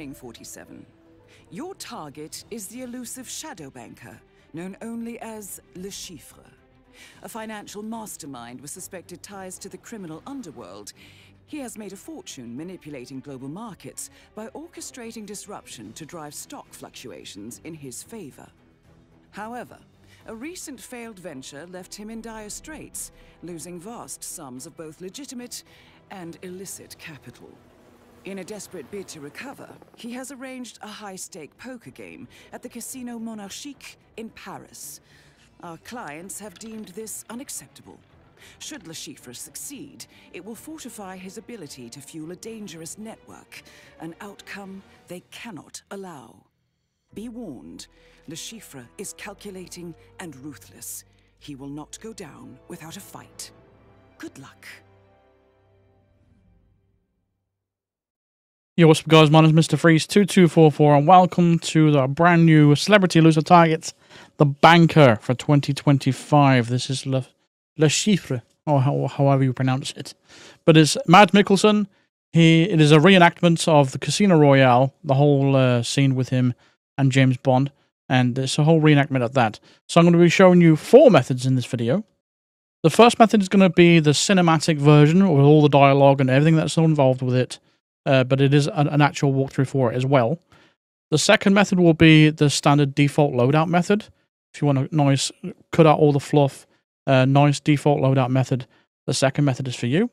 morning, 47. Your target is the elusive shadow banker, known only as Le Chiffre. A financial mastermind with suspected ties to the criminal underworld. He has made a fortune manipulating global markets by orchestrating disruption to drive stock fluctuations in his favor. However, a recent failed venture left him in dire straits, losing vast sums of both legitimate and illicit capital. In a desperate bid to recover, he has arranged a high-stake poker game at the Casino Monarchique in Paris. Our clients have deemed this unacceptable. Should Le Chiffre succeed, it will fortify his ability to fuel a dangerous network, an outcome they cannot allow. Be warned, Le Chiffre is calculating and ruthless. He will not go down without a fight. Good luck. Yo, what's up guys, my name is Mr. Freeze2244 and welcome to the brand new Celebrity Elusive Targets, the Banker for 2025. This is Le Chiffre, or however you pronounce it. But it's Mads Mikkelsen. It is a reenactment of the Casino Royale, the whole scene with him and James Bond, and it's a whole reenactment of that. So I'm going to be showing you 4 methods in this video. The first method is going to be the cinematic version with all the dialogue and everything that's involved with it. But it is an actual walkthrough for it as well. The second method will be the standard default loadout method. If you want to cut out all the fluff, nice default loadout method, the second method is for you.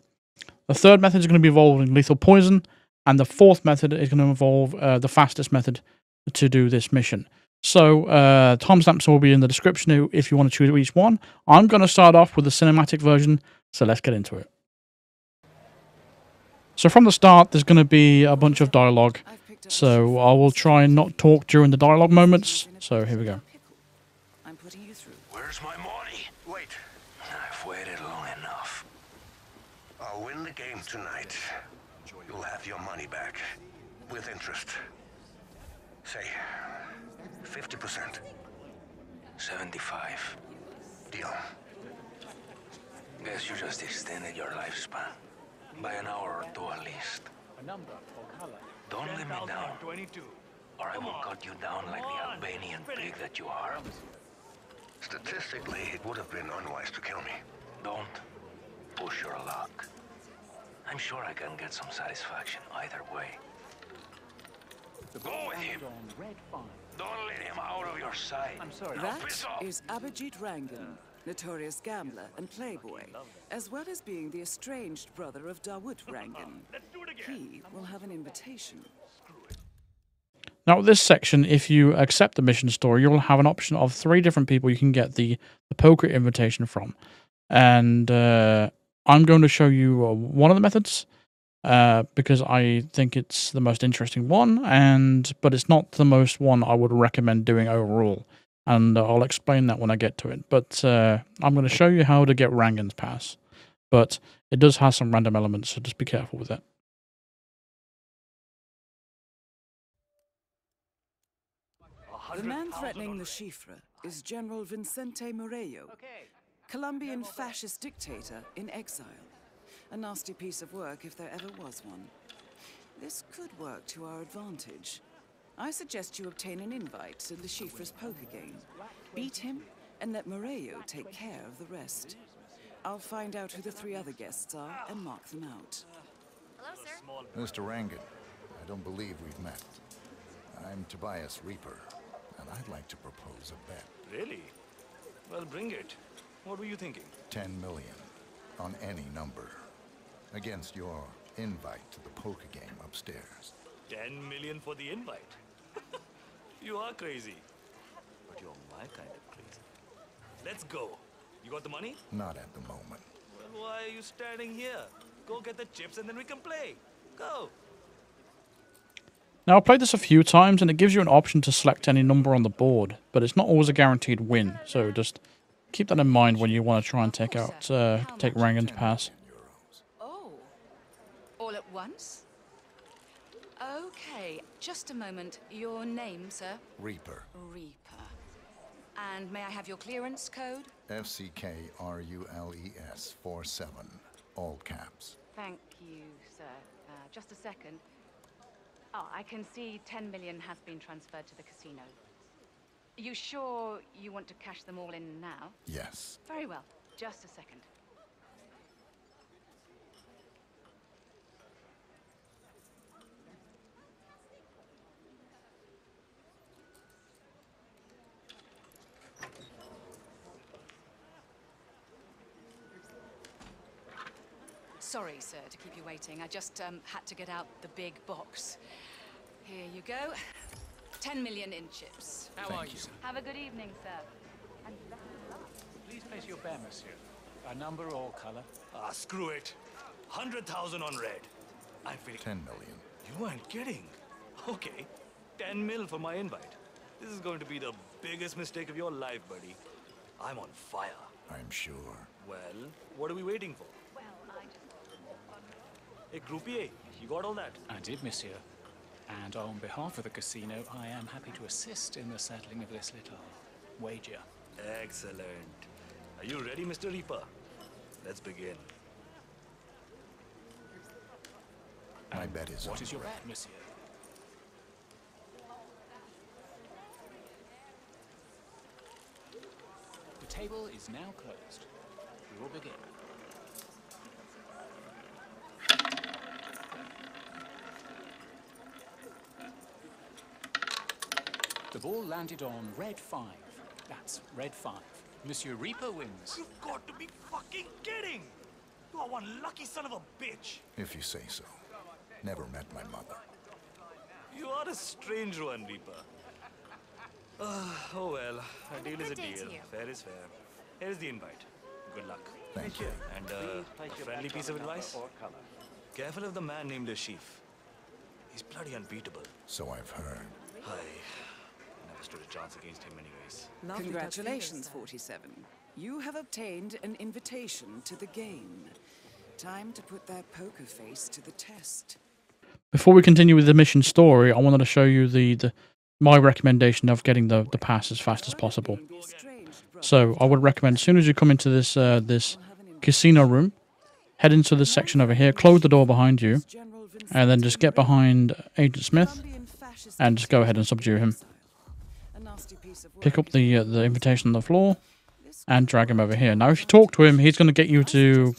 The third method is going to be involving lethal poison, and the fourth method is going to involve the fastest method to do this mission. So timestamps will be in the description if you want to choose each one. I'm going to start off with the cinematic version, so let's get into it. So from the start, there's going to be a bunch of dialogue, so I will try and not talk during the dialogue moments. So here we go. Where's my money? Wait, I've waited long enough. I'll win the game tonight. You'll have your money back, with interest. Say, 50%. 75. Deal. Guess you just extended your lifespan. By an hour or 2 at least. Don't let me down, or I will cut you down like the Albanian pig that you are. Statistically, it would have been unwise to kill me. Don't push your luck. I'm sure I can get some satisfaction either way. Go with him. Don't let him out of your sight. That is Abhijit Rangan, notorious gambler and playboy, as well as being the estranged brother of Dawood Rangan. He will have an invitation. Now, with this section, if you accept the mission story, you'll have an option of 3 different people you can get the poker invitation from. And I'm going to show you one of the methods, because I think it's the most interesting one, but it's not the most one I would recommend doing overall. And I'll explain that when I get to it. But I'm going to show you how to get Rangan's pass. But it does have some random elements, so just be careful with that. The man threatening the Chiffre is General Vicente Murillo, Colombian fascist dictator in exile. A nasty piece of work if there ever was one. This could work to our advantage. I suggest you obtain an invite to Le Chiffre's poker game. Beat him, and let Murillo take care of the rest. I'll find out who the 3 other guests are and mark them out. Hello, sir. Mr. Rangan, I don't believe we've met. I'm Tobias Reaper, and I'd like to propose a bet. Really? Well, bring it. What were you thinking? 10 million on any number against your invite to the poker game upstairs. 10 million for the invite? You are crazy. But you're my kind of crazy. Let's go. You got the money? Not at the moment. Well, why are you standing here? Go get the chips and then we can play. Go. Now, I've played this a few times, and it gives you an option to select any number on the board, but it's not always a guaranteed win, so just keep that in mind when you want to try and take Rangan's pass. Oh, all at once? Okay, just a moment. Your name, sir? Reaper. Reaper. And may I have your clearance code? FCKRULES 47, all caps. Thank you, sir. Just a second. Oh, I can see 10 million has been transferred to the casino. Are you sure you want to cash them all in now? Yes. Very well. Just a second. Sorry, sir, to keep you waiting. I just had to get out the big box. Here you go. 10 million in chips. How are you? Have a good evening, sir. And Please place your bear, monsieur. A number or color? Ah, screw it. 100,000 on red. I'm feeling... 10 million. You weren't kidding. Okay. 10 mil for my invite. This is going to be the biggest mistake of your life, buddy. I'm on fire. I'm sure. Well, what are we waiting for? well, I just... Hey, croupier, you got all that? I did, monsieur. And on behalf of the casino, I am happy to assist in the settling of this little wager. Excellent. Are you ready, Mr. Reaper? Let's begin. My bet is What on is your red. bet, monsieur? The table is now closed. We will begin. The ball landed on red 5. That's red 5. Monsieur Reaper wins. You've got to be fucking kidding! You are one lucky son of a bitch! If you say so. Never met my mother. You are a strange one, Reaper. Oh well, a deal is a deal. Fair is fair. Here's the invite. Good luck. Thank you. And a friendly piece of advice? Careful of the man named Chiffre. He's bloody unbeatable. So I've heard. I never stood a chance against him anyways. Congratulations, 47. You have obtained an invitation to the game. Time to put that poker face to the test. Before we continue with the mission story, I wanted to show you my recommendation of getting the pass as fast as possible. So I would recommend as soon as you come into this this casino room, head into this section over here, close the door behind you, and then just get behind Agent Smith and just go ahead and subdue him. Pick up the invitation on the floor and drag him over here. Now, if you talk to him, he's going to get you to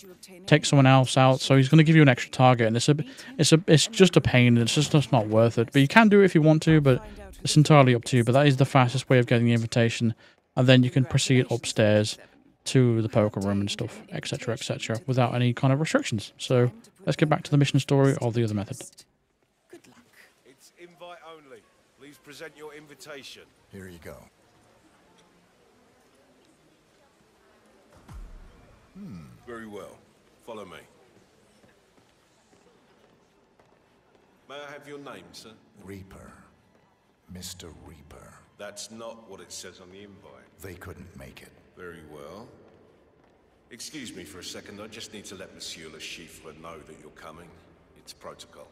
take someone else out, so he's going to give you an extra target, and it's just a pain. It's just not worth it. But you can do it if you want to, but it's entirely up to you. But that is the fastest way of getting the invitation, and then you can proceed upstairs to the poker room and stuff, etc., etc., without any kind of restrictions. So let's get back to the mission story of the other method. It's invite only. Please present your invitation. Here you go. Very well. Follow me. May I have your name, sir? Reaper. Mr. Reaper. That's not what it says on the invite. They couldn't make it. Very well. Excuse me for a second. I just need to let Monsieur Le Chiffre know that you're coming. It's protocol.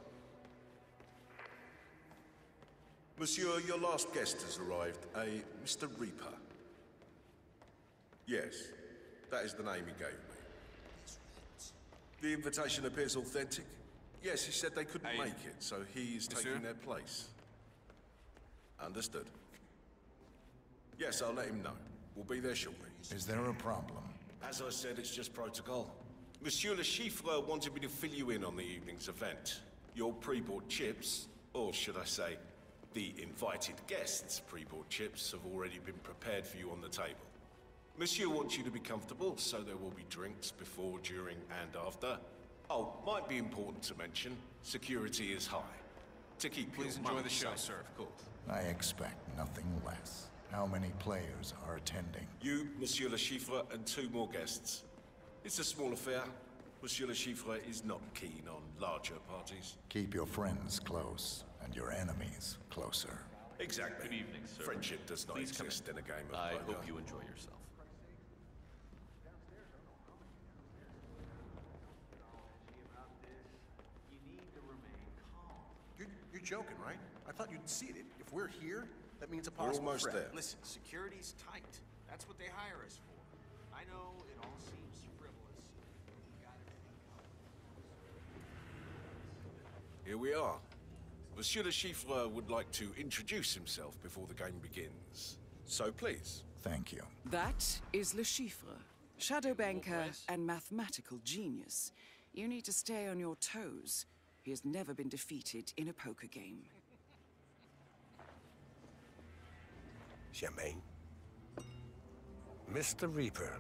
Monsieur, your last guest has arrived, a Mr. Reaper. Yes, that is the name he gave me. The invitation appears authentic. Yes, he said they couldn't make it, so he is taking their place. Understood. Yes, I'll let him know. We'll be there shortly. Is there a problem? As I said, it's just protocol. Monsieur Le Chiffre wanted me to fill you in on the evening's event. Your pre-bought chips, or should I say, the invited guests' pre-bought chips have already been prepared for you on the table. Monsieur wants you to be comfortable, so there will be drinks before, during, and after. Oh, might be important to mention, security is high. To keep Please enjoy the show, sir, of course. I expect nothing less. How many players are attending? You, Monsieur Le Chiffre, and 2 more guests. It's a small affair. Monsieur Le Chiffre is not keen on larger parties. Keep your friends close and your enemies closer. Exactly. Good evening, sir. Friendship does not exist in a game of I poker. hope you enjoy yourself. You're joking, right? I thought you'd see it. If we're here, that means a We're possible almost threat. there. Listen, security's tight. That's what they hire us for. I know it all seems frivolous. We got everything covered. Here we are. Monsieur Le Chiffre would like to introduce himself before the game begins. So please. Thank you. That is Le Chiffre, shadow banker and mathematical genius. You need to stay on your toes. He has never been defeated in a poker game. Champagne. Mr. Reaper.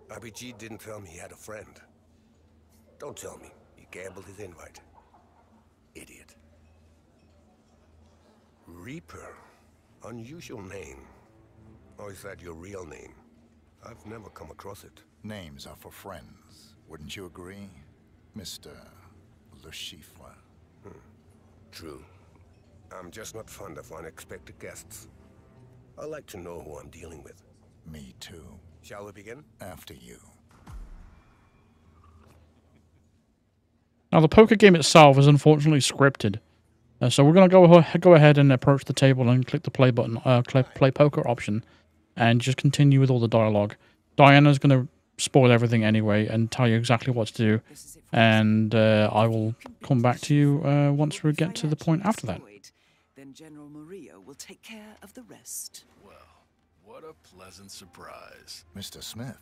RPG didn't tell me he had a friend. Don't tell me he gambled his invite. Idiot. Reaper. Unusual name. Or is that your real name? I've never come across it. Names are for friends. Wouldn't you agree, Mr. Le Chiffre? True. I'm just not fond of unexpected guests. I like to know who I'm dealing with. Me too. Shall we begin? After you. Now, the poker game itself is unfortunately scripted. So we're going to go ahead and approach the table and click the play button, play poker option, and just continue with all the dialogue. Diana's going to spoil everything anyway and tell you exactly what to do. And I will come back to you once we get to the point after that. Then General Murillo will take care of the rest. Well, what a pleasant surprise. Mr. Smith.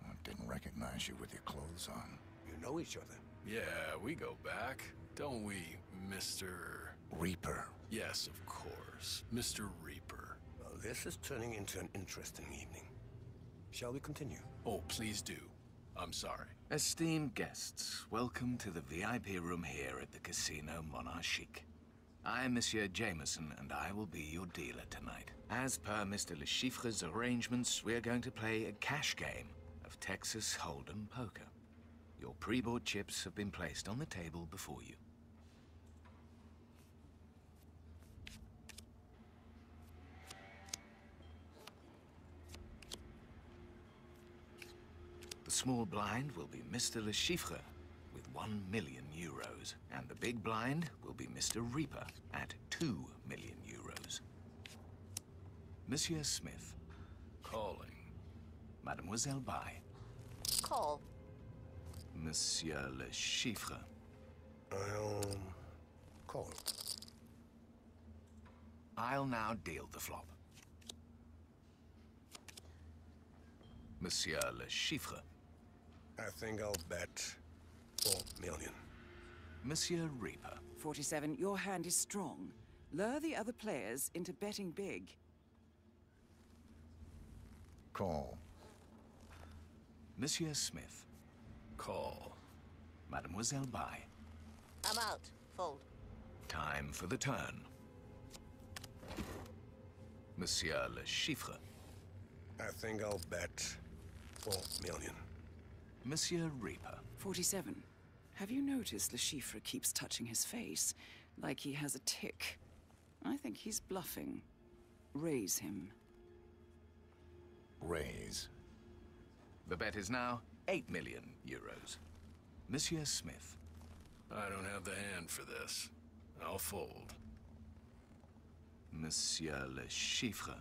I didn't recognize you with your clothes on. You know each other. Yeah, we go back, don't we, Mr. Reaper. Yes, of course, Mr. Reaper. Well, this is turning into an interesting evening. Shall we continue? Oh, please do. I'm sorry. Esteemed guests, welcome to the VIP room here at the Casino Monarchique. I'm Monsieur Jameson, and I will be your dealer tonight. As per Mr. Le Chiffre's arrangements, we're going to play a cash game of Texas Hold'em poker. Your pre-board chips have been placed on the table before you. The small blind will be Mr. Le Chiffre with 1 million euros, and the big blind will be Mr. Reaper at 2 million euros. Monsieur Smith. Calling. Mademoiselle Bai. Call. Monsieur Le Chiffre. I'll call. I'll now deal the flop. Monsieur Le Chiffre. I think I'll bet 4 million. Monsieur Reaper. 47, your hand is strong. Lure the other players into betting big. Call. Monsieur Smith. Call. Mademoiselle Bai. I'm out. Fold. Time for the turn. Monsieur Le Chiffre. I think I'll bet 4 million. Monsieur Reaper. 47, have you noticed Le Chiffre keeps touching his face, like he has a tic? I think he's bluffing. Raise him. Raise. The bet is now 8 million euros. Monsieur Smith. I don't have the hand for this. I'll fold. Monsieur Le Chiffre.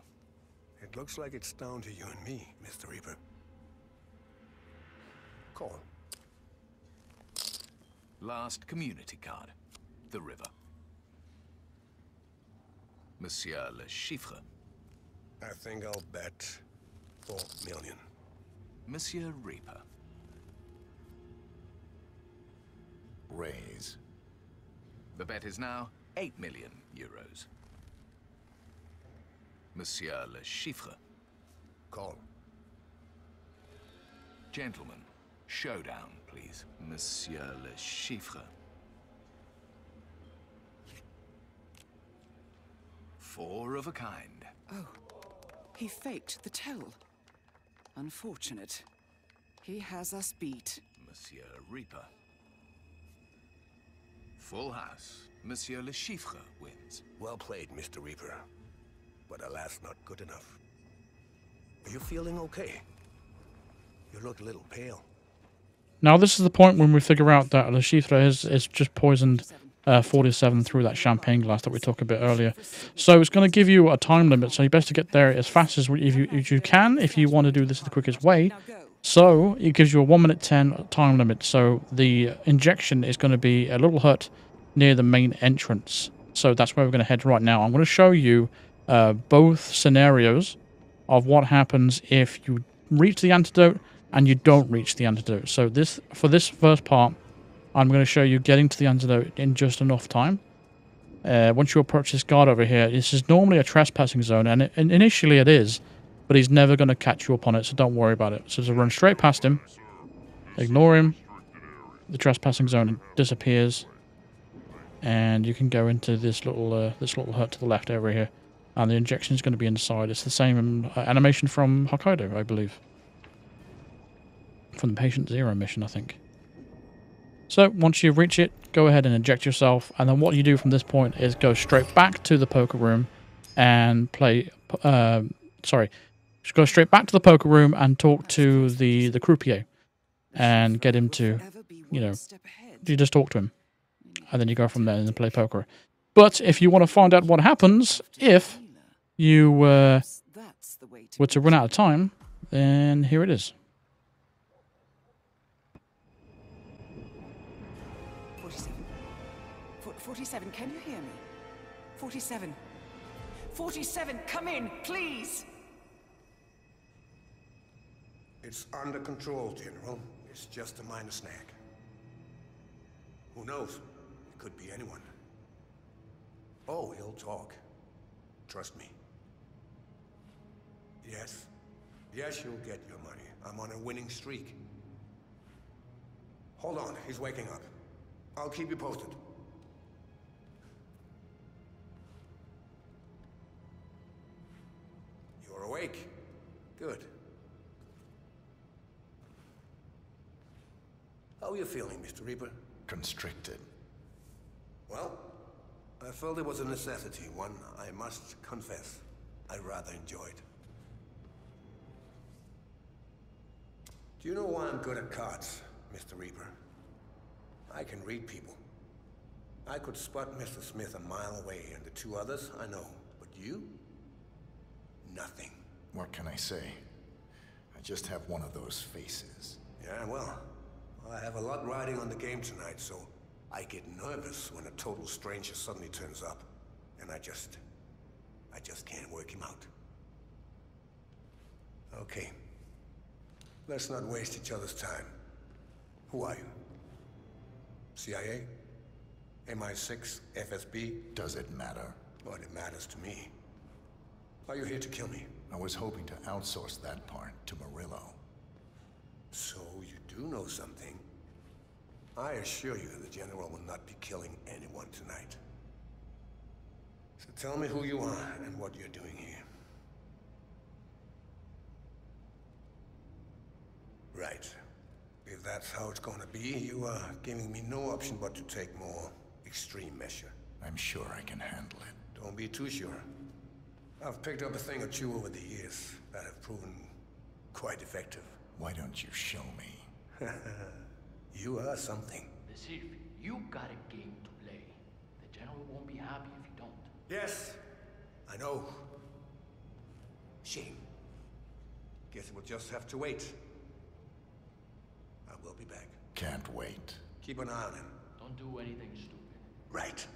It looks like it's down to you and me, Mr. Reaper. Call. Last community card. The river. Monsieur Le Chiffre. I think I'll bet 4 million. Monsieur Reaper. Raise. The bet is now 8 million euros. Monsieur Le Chiffre. Call. Gentlemen, showdown, please. Monsieur Le Chiffre. 4 of a kind. Oh, he faked the tell. Unfortunate. He has us beat. Monsieur Reaper. Full house. Monsieur Le Chiffre wins. Well played, Mr. Reaper. But alas, not good enough. Are you feeling okay? You look a little pale. Now, this is the point when we figure out that Le Chiffre is just poisoned 47 through that champagne glass that we talked a bit earlier. So it's going to give you a time limit, so you best to get there as fast as you can if you want to do this the quickest way. So it gives you a 1 minute 10 time limit. So the injection is going to be a little hut near the main entrance. So that's where we're going to head right now. I'm going to show you both scenarios of what happens if you reach the antidote and you don't reach the antidote. So for this first part, I'm going to show you getting to the antidote in just enough time. Once you approach this guard over here, this is normally a trespassing zone, and initially it is, but he's never going to catch you up on it, so don't worry about it. So just run straight past him, ignore him, the trespassing zone disappears, and you can go into this little hut to the left over here, and the injection is going to be inside. It's the same animation from Hokkaido, I believe, from the Patient Zero mission, I think. So once you reach it, go ahead and inject yourself, and then what you do from this point is go straight back to the poker room and play. Just go straight back to the poker room and talk to the croupier, and get him to, you just talk to him, and then you go from there and play poker. But if you want to find out what happens if you were to run out of time, then here it is. 47, can you hear me? 47. 47, come in, please! It's under control, General. It's just a minor snag. Who knows? It could be anyone. Oh, he'll talk. Trust me. Yes. Yes, you'll get your money. I'm on a winning streak. Hold on, he's waking up. I'll keep you posted. You're awake. Good. How are you feeling, Mr. Reaper? Constricted. Well, I felt it was a necessity, one I must confess I rather enjoyed. Do you know why I'm good at cards, Mr. Reaper? I can read people. I could spot Mr. Smith a mile away, and the two others I know. But you? Nothing. What can I say? I just have one of those faces. Yeah, well, I have a lot riding on the game tonight, so I get nervous when a total stranger suddenly turns up, and I just can't work him out. Okay. Let's not waste each other's time. Who are you? CIA? MI6? FSB? Does it matter? Well, it matters to me. Are you here to kill me? I was hoping to outsource that part to Murillo. So you do know something. I assure you the General will not be killing anyone tonight. So tell me who you are and what you're doing here. Right. If that's how it's gonna be, you are giving me no option but to take more extreme measure. I'm sure I can handle it. Don't be too sure. I've picked up a thing or two over the years that have proven quite effective. Why don't you show me? You are something. Elusive, you got a game to play. The General won't be happy if you don't. Yes, I know. Shame. Guess we'll just have to wait. I will be back. Can't wait. Keep an eye on him. Don't do anything stupid. Right.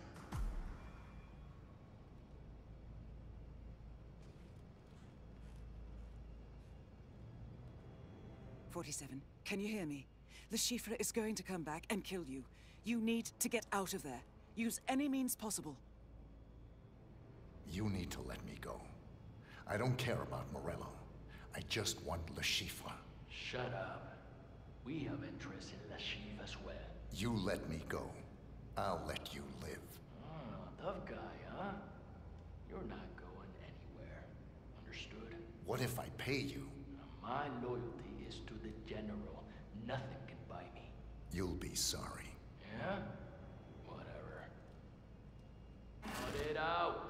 "47, can you hear me? The Chiffre is going to come back and kill you. You need to get out of there. Use any means possible." You need to let me go. I don't care about Murillo. I just want Le Chiffre. Shut up. We have interest in Elusive as well. You let me go. I'll let you live. Ah, tough guy, huh? You're not going anywhere. Understood? What if I pay you? My loyalty is to the General. Nothing can buy me. You'll be sorry. Yeah? Whatever. Cut it out.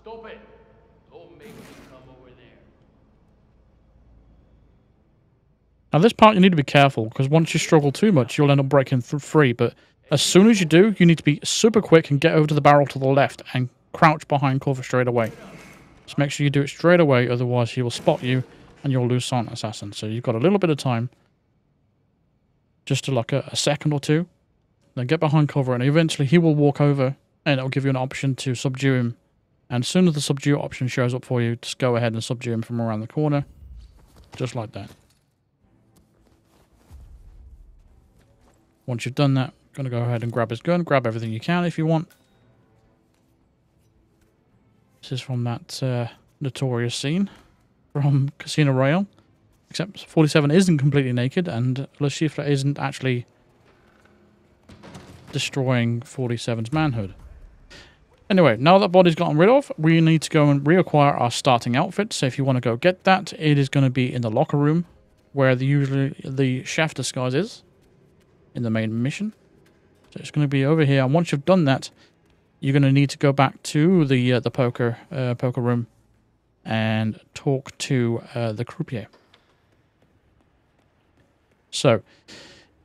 Stop it. Don't make me come over there. Now this part you need to be careful, because once you struggle too much, you'll end up breaking free, but as soon as you do, you need to be super quick and get over to the barrel to the left and crouch behind cover straight away. Just make sure you do it straight away, otherwise he will spot you and you'll lose Silent Assassin. So you've got a little bit of time, just to like a second or two, Then get behind cover, and eventually he will walk over, and it'll give you an option to subdue him. And as soon as the subdue option shows up for you, just go ahead and subdue him from around the corner. Just like that. Once you've done that, going to go ahead and grab his gun, grab everything you can if you want. This is from that notorious scene from Casino Royale. Except 47 isn't completely naked, and Le Chiffre isn't actually destroying 47's manhood. Anyway, now that body's gotten rid of, we need to go and reacquire our starting outfit. So if you want to go get that, it is going to be in the locker room, where usually the chef disguise is, in the main mission. So it's going to be over here, and once you've done that, you're going to need to go back to the poker room and talk to the croupier. So,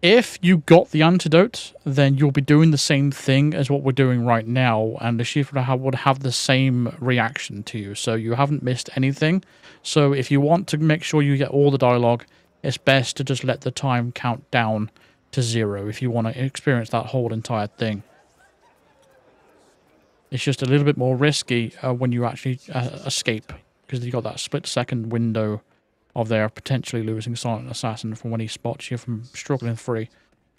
if you got the antidote, then you'll be doing the same thing as what we're doing right now, and the Chiffre would have the same reaction to you, so you haven't missed anything. So if you want to make sure you get all the dialogue, it's best to just let the time count down to 0 if you want to experience that whole entire thing. It's just a little bit more risky when you actually escape, because you've got that split-second window of there potentially losing Silent Assassin from when he spots you from struggling free.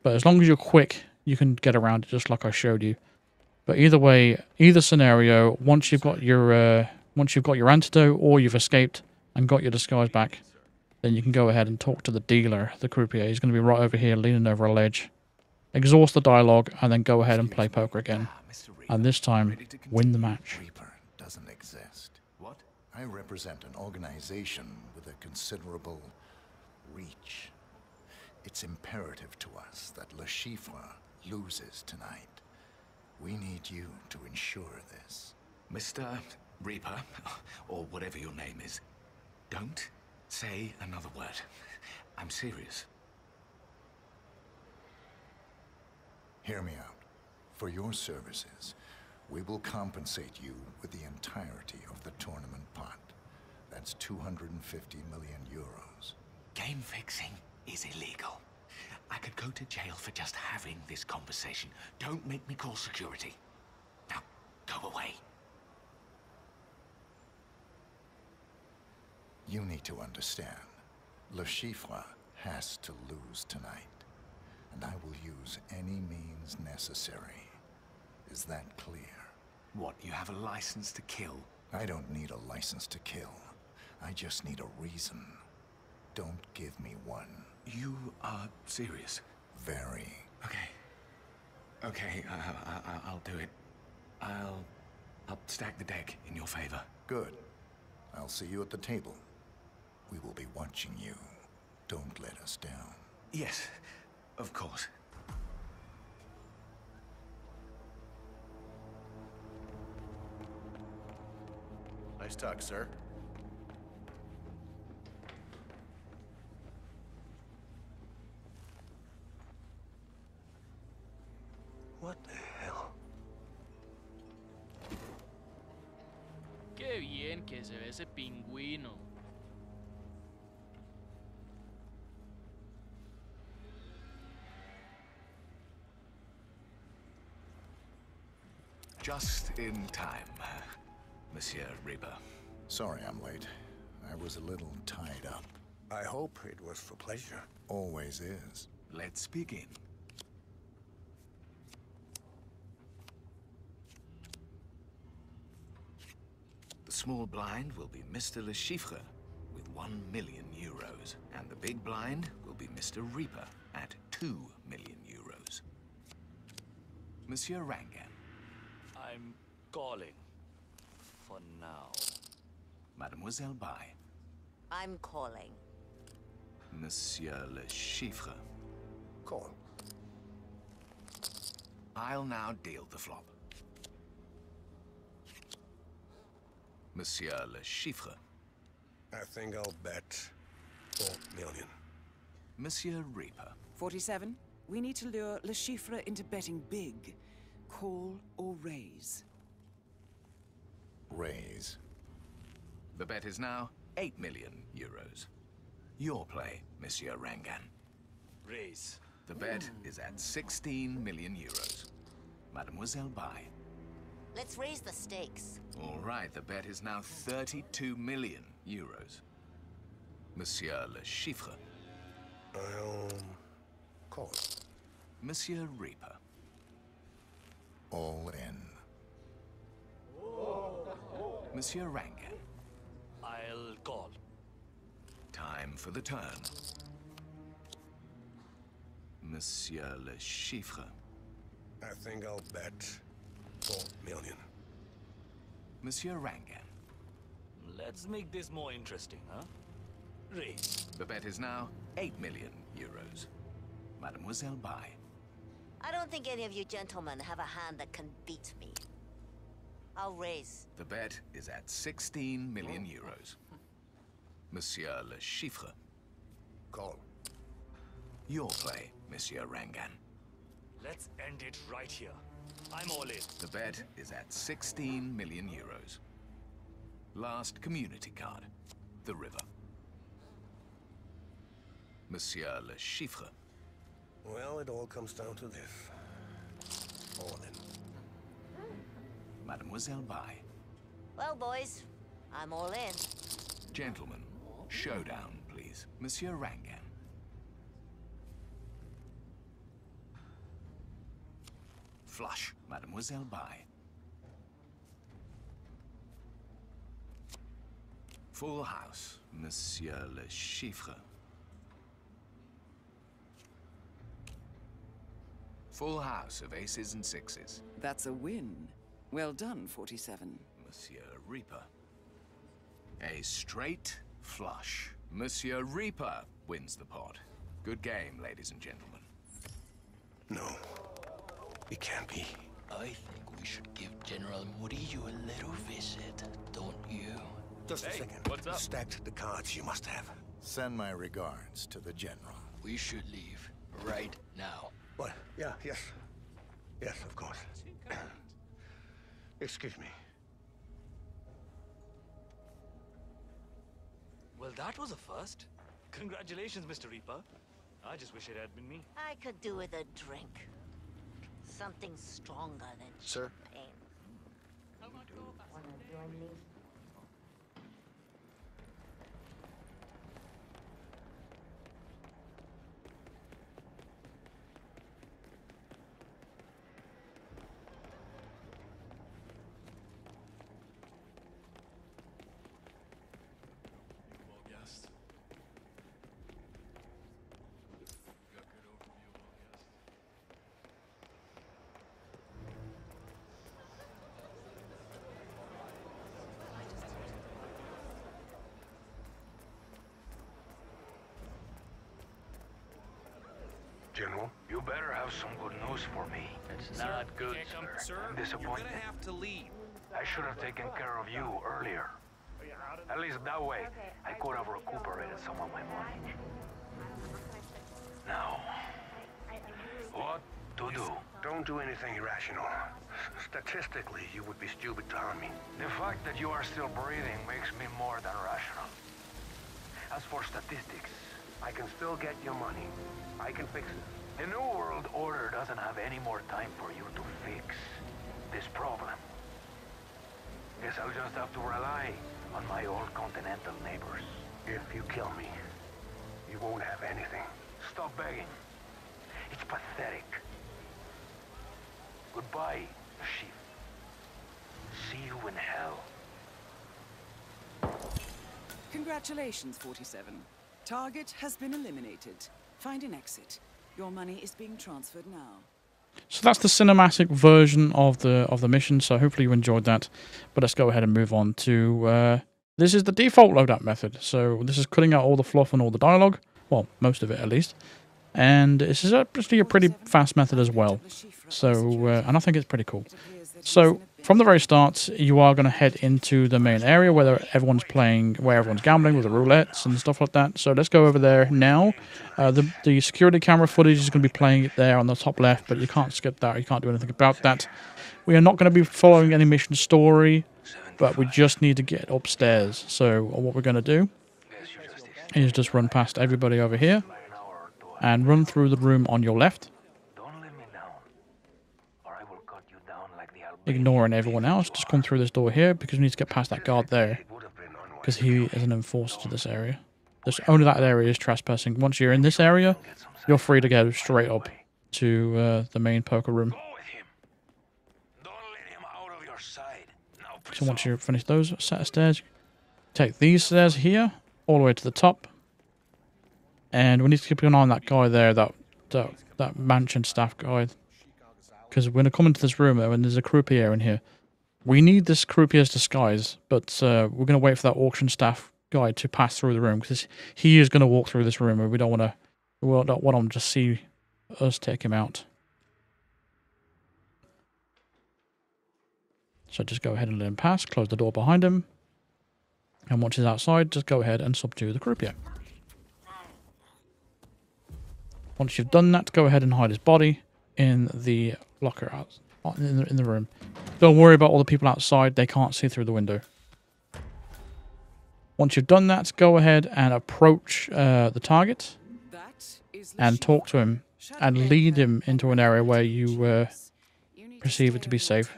But as long as you're quick, you can get around it just like I showed you. But either way, either scenario, once you've got your antidote or you've escaped and got your disguise back, then you can go ahead and talk to the dealer, the croupier. He's going to be right over here leaning over a ledge. Exhaust the dialogue and then go ahead and play poker again. And this time, win the match. Reaper doesn't exist. What? I represent an organization with a considerable reach. It's imperative to us that Le Chiffre loses tonight. We need you to ensure this. Mr. Reaper, or whatever your name is, don't say another word. I'm serious. Hear me out. For your services, we will compensate you with the entirety of the tournament pot. That's 250 million euros. Game fixing is illegal. I could go to jail for just having this conversation. Don't make me call security. Now, go away. You need to understand. Le Chiffre has to lose tonight. And I will use any means necessary. Is that clear? What, you have a license to kill? I don't need a license to kill. I just need a reason. Don't give me one. You are serious? Very. Okay. Okay, I'll do it. I'll stack the deck in your favor. Good. I'll see you at the table. We will be watching you. Don't let us down. Yes, of course. Nice talk, sir. What the hell? Qué bien que se ve ese pingüino. Just in time, Monsieur Reaper. Sorry I'm late. I was a little tied up. I hope it was for pleasure. Always is. Let's begin. The small blind will be Mr. Le Chiffre with 1 million euros. And the big blind will be Mr. Reaper at 2 million euros. Monsieur Rangan. I'm calling. For now. Mademoiselle Bai. I'm calling. Monsieur Le Chiffre. Call. I'll now deal the flop. Monsieur Le Chiffre. I think I'll bet 4 million. Monsieur Reaper. 47, we need to lure Le Chiffre into betting big. Call or raise. Raise. The bet is now 8 million euros. Your play, Monsieur Rangan. Raise. The bet is at 16 million euros. Mademoiselle Bai. Let's raise the stakes. All right, the bet is now 32 million euros. Monsieur Le Chiffre. I'll call. Monsieur Reaper. All in. Monsieur Rangan. I'll call. Time for the turn. Monsieur Le Chiffre. I think I'll bet 4 million. Monsieur Rangan. Let's make this more interesting, huh? Raise. The bet is now 8 million euros. Mademoiselle Bai. I don't think any of you gentlemen have a hand that can beat me. I'll raise. The bet is at 16 million euros. Monsieur Le Chiffre. Call. Your play, Monsieur Rangan. Let's end it right here. I'm all in. The bet is at 16 million euros. Last community card. The river. Monsieur Le Chiffre. Well, it all comes down to this. All in. Mademoiselle Bai. Well, boys, I'm all in. Gentlemen, showdown, please. Monsieur Rangan. Flush, Mademoiselle Bai. Full house, Monsieur Le Chiffre. Full house of aces and sixes. That's a win. Well done, 47. Monsieur Reaper. A straight flush. Monsieur Reaper wins the pot. Good game, ladies and gentlemen. No. It can't be. I think we should give General Murillo a little visit, don't you? Just a second. What's up? Stacked the cards you must have. Send my regards to the General. We should leave right now. What? Yeah, yes. Yes, of course. Excuse me. Well, that was a first. Congratulations, Mr. Reaper. I just wish it had been me. I could do with a drink. Something stronger than Sir? champagne. Wanna join me? General? You better have some good news for me. It's not good, Sir, I'm you're disappointed. gonna have to leave. I should have taken care of you earlier. At least that way, I could have recuperated some of my money. Now, what to do? Don't do anything irrational. Statistically, you would be stupid to harm me. The fact that you are still breathing makes me more than rational. As for statistics, I can still get your money. I can fix it. The New World Order doesn't have any more time for you to fix this problem. Guess I'll just have to rely on my old continental neighbors. If you kill me, you won't have anything. Stop begging. It's pathetic. Goodbye, Chief. See you in hell. Congratulations, 47. Target has been eliminated. Find an exit. Your money is being transferred now. So that's the cinematic version of the mission. So hopefully you enjoyed that. But let's go ahead and move on to this is the default loadout method. So this is cutting out all the fluff and all the dialogue. Well, most of it at least. And this is actually a pretty fast method as well. So and I think it's pretty cool. So from the very start, you are going to head into the main area where everyone's playing, where everyone's gambling with the roulettes and stuff like that. So let's go over there now. The security camera footage is going to be playing it there on the top left, but you can't skip that. Or you can't do anything about that. We are not going to be following any mission story, but we just need to get upstairs. So what we're going to do is just run past everybody over here. and run through the room on your left. Ignoring everyone else, just come through this door here because we need to get past that guard there. Because he is an enforcer to this area. There's only that area is trespassing. Once you're in this area, you're free to go straight up to the main poker room. So once you finish those set of stairs, take these stairs here, all the way to the top. And we need to keep an eye on that guy there, that mansion staff guy. Because we're going to come into this room and there's a croupier in here. We need this croupier's disguise, but we're going to wait for that auction staff guy to pass through the room. Because he is going to walk through this room and we don't want him to see us take him out. So just go ahead and let him pass, close the door behind him. And once he's outside, just go ahead and subdue the croupier. Once you've done that, go ahead and hide his body in the locker out in the room. Don't worry about all the people outside, they can't see through the window. Once you've done that, go ahead and approach the target and talk to him and lead him into an area where you perceive it to be safe.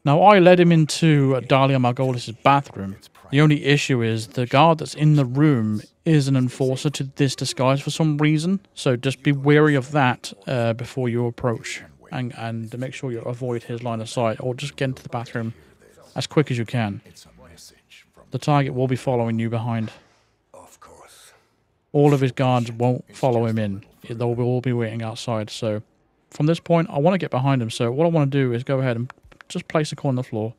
Now, I led him into Dahlia Margolis' bathroom. The only issue is the guard that's in the room is an enforcer to this disguise for some reason. So just be wary of that before you approach. And make sure you avoid his line of sight. Or just get into the bathroom as quick as you can. The target will be following you behind. All of his guards won't follow him in. They'll all be waiting outside. So from this point, I want to get behind him. So what I want to do is go ahead and just place a coin on the floor.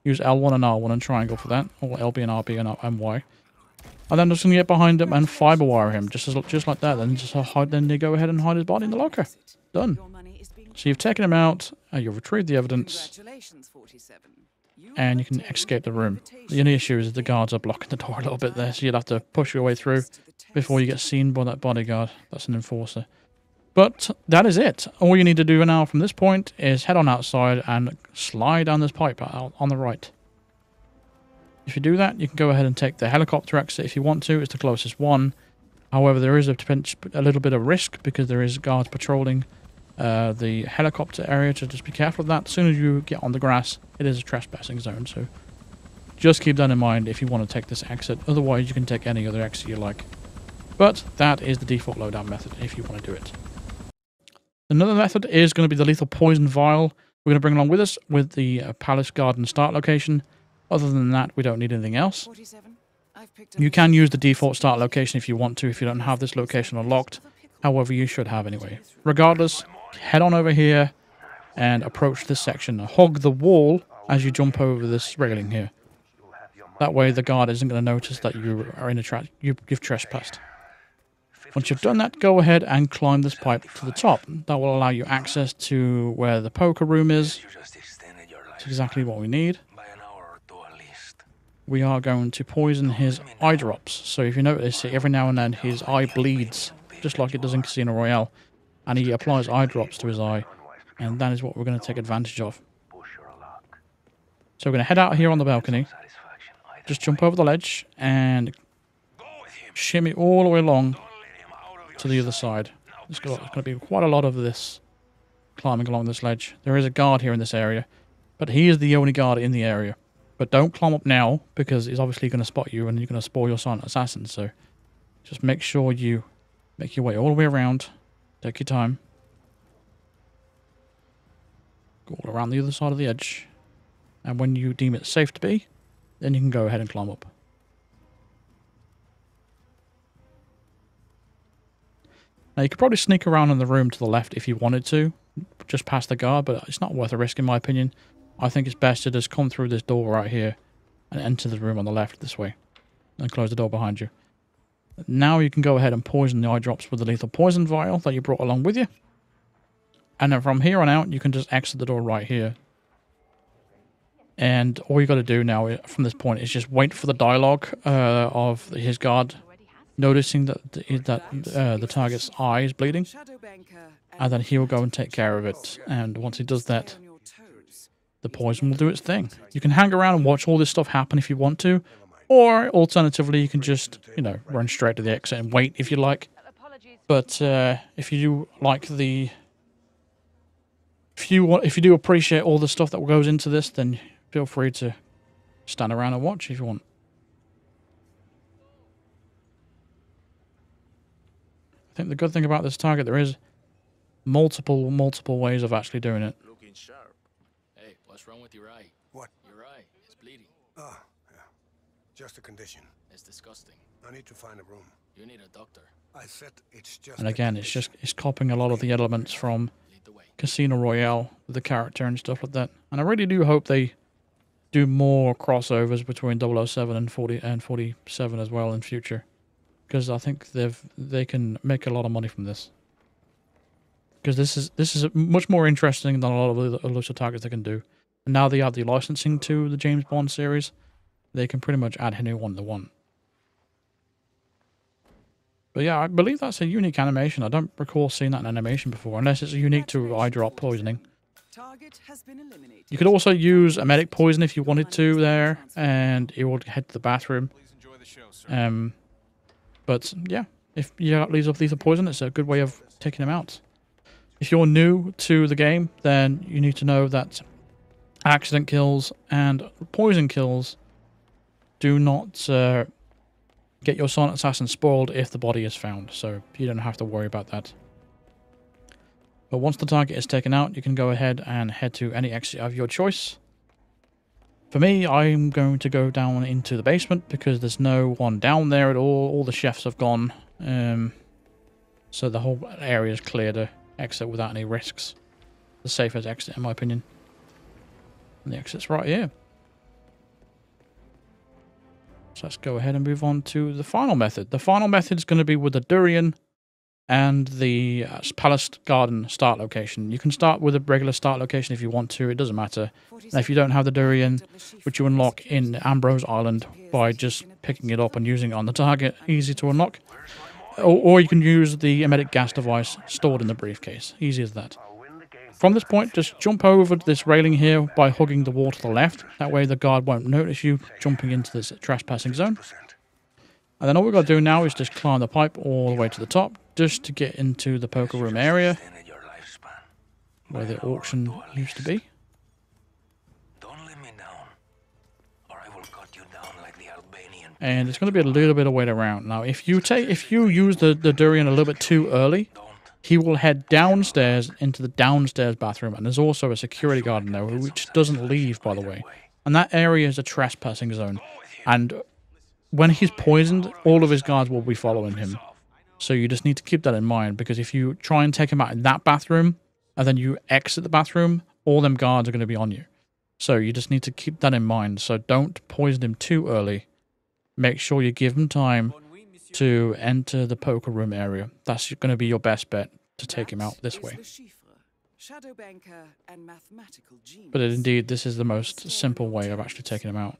Use L1 and R1 and triangle for that. Or LB and RB and Y. And then I'm just going to get behind him and fiber wire him. Just like that. Then you go ahead and hide his body in the locker. Done. So you've taken him out. You've retrieved the evidence. And you can escape the room. The only issue is the guards are blocking the door a little bit there. So you'll have to push your way through before you get seen by that bodyguard. That's an enforcer. But that is it. All you need to do now from this point is head on outside and slide down this pipe out on the right. If you do that, you can go ahead and take the helicopter exit if you want to. It's the closest one. However, there is a little bit of risk because there is guards patrolling the helicopter area, so just be careful of that. As soon as you get on the grass, it is a trespassing zone, so just keep that in mind if you want to take this exit. Otherwise, you can take any other exit you like. But that is the default loadout method if you want to do it. Another method is going to be the lethal poison vial. We're going to bring along with us with the Palace Garden start location. Other than that, we don't need anything else. You can use the default start location if you want to, if you don't have this location unlocked. However, you should have anyway. Regardless, head on over here and approach this section. Hug the wall as you jump over this railing here. That way the guard isn't going to notice that you are in a trap. You've trespassed. Once you've done that, go ahead and climb this pipe to the top. That will allow you access to where the poker room is. That's exactly what we need. We are going to poison his eyedrops. So if you notice, every now and then his eye bleeds, just like it does in Casino Royale. And he applies eyedrops to his eye. And that is what we're going to take advantage of. So we're going to head out here on the balcony. Just jump over the ledge and shimmy all the way along to the other side. There's going to be quite a lot of this climbing along this ledge. There is a guard here in this area, but he is the only guard in the area. But don't climb up now, because he's obviously going to spot you and you're going to spoil your silent assassin. So just make sure you make your way all the way around. Take your time. Go all around the other side of the edge. And when you deem it safe to be, then you can go ahead and climb up. Now, you could probably sneak around in the room to the left if you wanted to, just past the guard, but it's not worth a risk in my opinion. I think it's best to just come through this door right here and enter the room on the left this way, and close the door behind you. Now you can go ahead and poison the eyedrops with the lethal poison vial that you brought along with you. And then from here on out, you can just exit the door right here. And all you got to do now from this point is just wait for the dialogue of his guard noticing that the target's eye is bleeding, and then he will go and take care of it. And once he does that, the poison will do its thing. You can hang around and watch all this stuff happen if you want to, Or alternatively, you can just, you know, run straight to the exit and wait if you like. But if you do like the... If you do appreciate all the stuff that goes into this, then feel free to stand around and watch if you want. I think the good thing about this target, there is multiple ways of actually doing it. Looking sharp. Hey, what's wrong with your eye? What? Your eye. It's bleeding. Ah, yeah. Just a condition. It's disgusting. I need to find a room. You need a doctor. I said it's just. And again, it's copying a lot of the elements from Casino Royale with the character and stuff like that. And I really do hope they do more crossovers between 007 and 47 as well in future, because I think they can make a lot of money from this. Because this is much more interesting than a lot of the Elusive targets they can do. And now they have the licensing to the James Bond series, they can pretty much add anyone they want. But yeah, I believe that's a unique animation. I don't recall seeing that in animation before, unless it's unique to eyedrop poisoning. You could also use emetic poison if you wanted to there, and it would head to the bathroom. But yeah, if you got lethal poison, it's a good way of taking them out. If you're new to the game, then you need to know that accident kills and poison kills do not get your silent assassin spoiled if the body is found, so you don't have to worry about that. But once the target is taken out, you can go ahead and head to any exit of your choice. For me, I'm going to go down into the basement because there's no one down there at all. All the chefs have gone, so the whole area is clear to exit without any risks. The safest exit, in my opinion. And the exit's right here. So let's go ahead and move on to the final method. The final method is going to be with the Durian and the Palace Garden start location. You can start with a regular start location if you want to. It doesn't matter. And if you don't have the Durian, which you unlock in Ambrose Island by just picking it up and using it on the target, easy to unlock. Or you can use the emetic gas device stored in the briefcase. Easy as that. From this point, just jump over this railing here by hugging the wall to the left. That way the guard won't notice you jumping into this trespassing zone. And then all we've got to do now is just climb the pipe all the way to the top, just to get into the poker room area, where the auction used to be. And it's going to be a little bit of way around. Now, if you use the Durian a little bit too early, he will head downstairs into the downstairs bathroom, and there's also a security guard in there, which doesn't leave, by the way. And that area is a trespassing zone. And when he's poisoned, all of his guards will be following him. So you just need to keep that in mind, because if you try and take him out in that bathroom, and then you exit the bathroom, all them guards are going to be on you. So you just need to keep that in mind. So don't poison him too early. Make sure you give him time to enter the poker room area. That's going to be your best bet to take him out this way. But indeed, this is the most simple way of actually taking him out,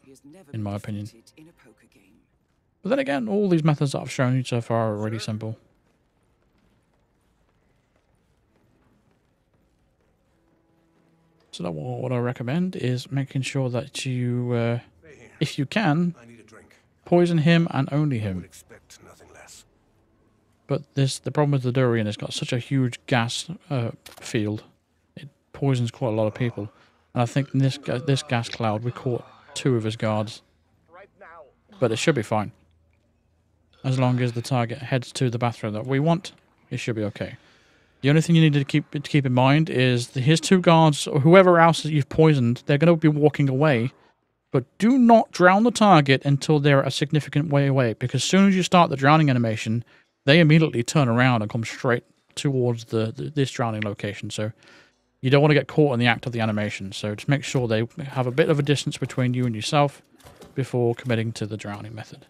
in my opinion. But then again, all these methods that I've shown you so far are really simple. So what I recommend is making sure that you, if you can, poison him and only him. But the problem with the Durian, it's got such a huge gas field. It poisons quite a lot of people. And I think in this gas cloud, we caught 2 of his guards. But it should be fine. As long as the target heads to the bathroom that we want, it should be okay. The only thing you need to keep in mind is his 2 guards, or whoever else that you've poisoned, they're going to be walking away. But do not drown the target until they're a significant way away, because as soon as you start the drowning animation, they immediately turn around and come straight towards this drowning location. So you don't want to get caught in the act of the animation. So just make sure they have a bit of a distance between you and yourself before committing to the drowning method.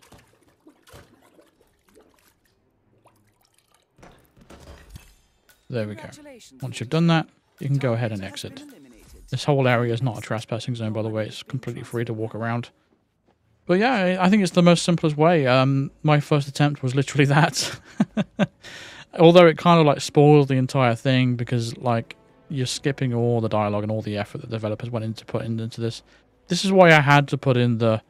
There we go. Once you've done that, you can go ahead and exit. This whole area is not a trespassing zone, by the way. It's completely free to walk around. But yeah, I think it's the most simplest way. My first attempt was literally that. Although it kind of like spoils the entire thing, because like you're skipping all the dialogue and all the effort that the developers went into putting into this. This is why I had to put in the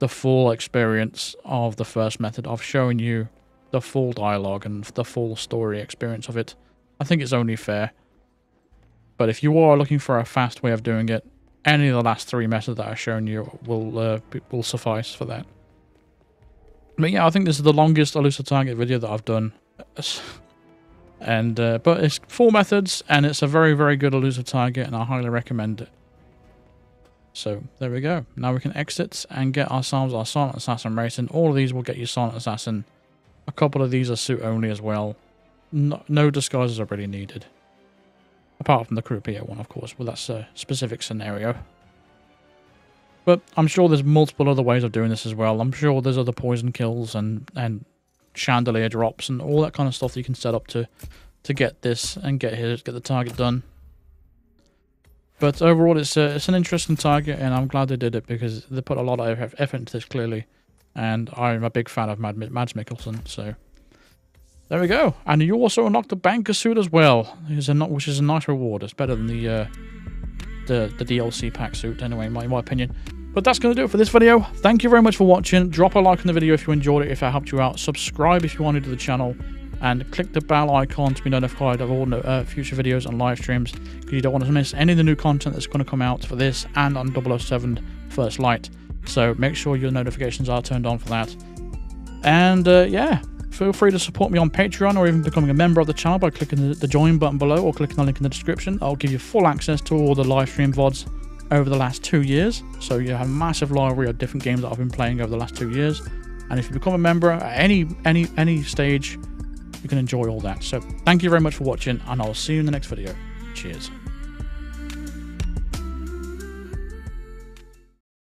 the full experience of the first method, of showing you the full dialogue and the full story experience of it. I think it's only fair. But if you are looking for a fast way of doing it, any of the last 3 methods that I've shown you will suffice for that. But yeah, I think this is the longest Elusive Target video that I've done. And but it's 4 methods, and it's a very, very good Elusive Target, and I highly recommend it. So there we go. Now we can exit and get ourselves our Silent Assassin rating. All of these will get you Silent Assassin. A couple of these are suit only as well. No disguises are really needed. Apart from the croupier one, of course, but that's a specific scenario. But I'm sure there's multiple other ways of doing this as well. I'm sure there's other poison kills and chandelier drops and all that kind of stuff that you can set up to get this and get the target done. But overall, it's an interesting target, and I'm glad they did it because they put a lot of effort into this, clearly. And I'm a big fan of Mads Mikkelsen, so there we go. And you also unlocked the banker suit as well, which is a nice reward. It's better than the DLC pack suit, anyway, in my opinion. But that's going to do it for this video. Thank you very much for watching. Drop a like on the video if you enjoyed it, if it helped you out. Subscribe if you wanted to the channel. And click the bell icon to be notified of all future videos and live streams, because you don't want to miss any of the new content that's going to come out for this and on 007 First Light. So make sure your notifications are turned on for that. And yeah, feel free to support me on Patreon or even becoming a member of the channel by clicking the join button below or clicking the link in the description. I'll give you full access to all the live stream VODs over the last 2 years. So you have a massive library of different games that I've been playing over the last 2 years. And if you become a member at any stage, you can enjoy all that. So thank you very much for watching, and I'll see you in the next video. Cheers.